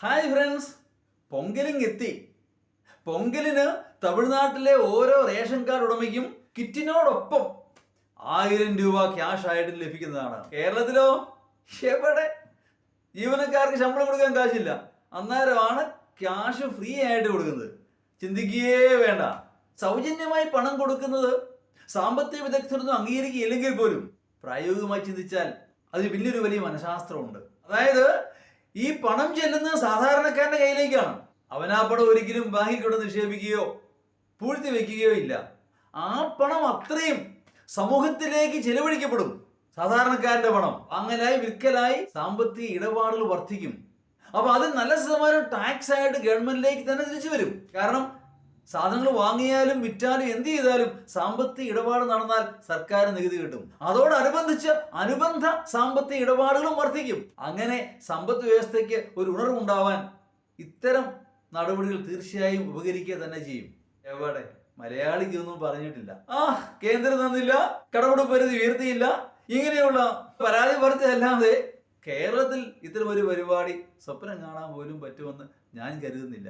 Hi friends, പൊങ്കലിങ് എത്തി. പൊങ്കലിന് തമിഴ്നാട്ടിലെ ഓരോ റേഷൻ കാർഡ് ഉടമയ്ക്കും കിറ്റിനോടൊപ്പം 1000 രൂപ ക്യാഷ് ആയിട്ട് ലഭിക്കുന്നതാണ്. കേരളത്തിലോ എവിടെ? ജീവനക്കാർക്ക് ശമ്പളം കൊടുക്കാൻ കാശില്ല, അന്നേരമാണ് ക്യാഷ് ഫ്രീ ആയിട്ട് കൊടുക്കുന്നത്. ചിന്തിക്കുകയേ വേണ്ട. സൗജന്യമായി പണം കൊടുക്കുന്നത് സാമ്പത്തിക വിദഗ്ധരൊന്നും അംഗീകരിക്കുകയില്ലെങ്കിൽ പോലും പ്രായോഗികമായി ചിന്തിച്ചാൽ അതിൽ വലിയ മനഃശാസ്ത്രമുണ്ട്. അതായത് ഈ പണം ചെല്ലുന്നത് സാധാരണക്കാരന്റെ കയ്യിലേക്കാണ്. അവൻ ആ പണം ഒരിക്കലും ബാങ്കിൽ കൊണ്ട് നിക്ഷേപിക്കുകയോ പൂഴ്ത്തി വെക്കുകയോ ഇല്ല. ആ പണം അത്രയും സമൂഹത്തിലേക്ക് ചെലവഴിക്കപ്പെടും. സാധാരണക്കാരന്റെ പണം അങ്ങനായി വിൽക്കലായി സാമ്പത്തിക ഇടപാടുകൾ വർദ്ധിക്കും. അപ്പൊ അത് നല്ല ശതമാനം ടാക്സ് ആയിട്ട് ഗവൺമെന്റിലേക്ക് തന്നെ തിരിച്ചു വരും. കാരണം സാധനങ്ങൾ വാങ്ങിയാലും വിറ്റാലും എന്ത് ചെയ്താലും സാമ്പത്തിക ഇടപാട് നടന്നാൽ സർക്കാർ നികുതി കിട്ടും. അതോടനുബന്ധിച്ച് അനുബന്ധ സാമ്പത്തിക ഇടപാടുകളും വർദ്ധിക്കും. അങ്ങനെ സമ്പദ് വ്യവസ്ഥയ്ക്ക് ഒരു ഉണർവുണ്ടാവാൻ ഇത്തരം നടപടികൾ തീർച്ചയായും ഉപകരിക്കുക തന്നെ ചെയ്യും. എവിടെ? മലയാളിക്കൊന്നും പറഞ്ഞിട്ടില്ല. കേന്ദ്രം തന്നില്ല, കടമെടുപ്പ് പരിധി ഉയർത്തിയില്ല, ഇങ്ങനെയുള്ള പരാതി പറച്ചിലല്ലാതെ കേരളത്തിൽ ഇത്തരം ഒരു പരിപാടി സ്വപ്നം കാണാൻ പോലും പറ്റുമെന്ന് ഞാൻ കരുതുന്നില്ല.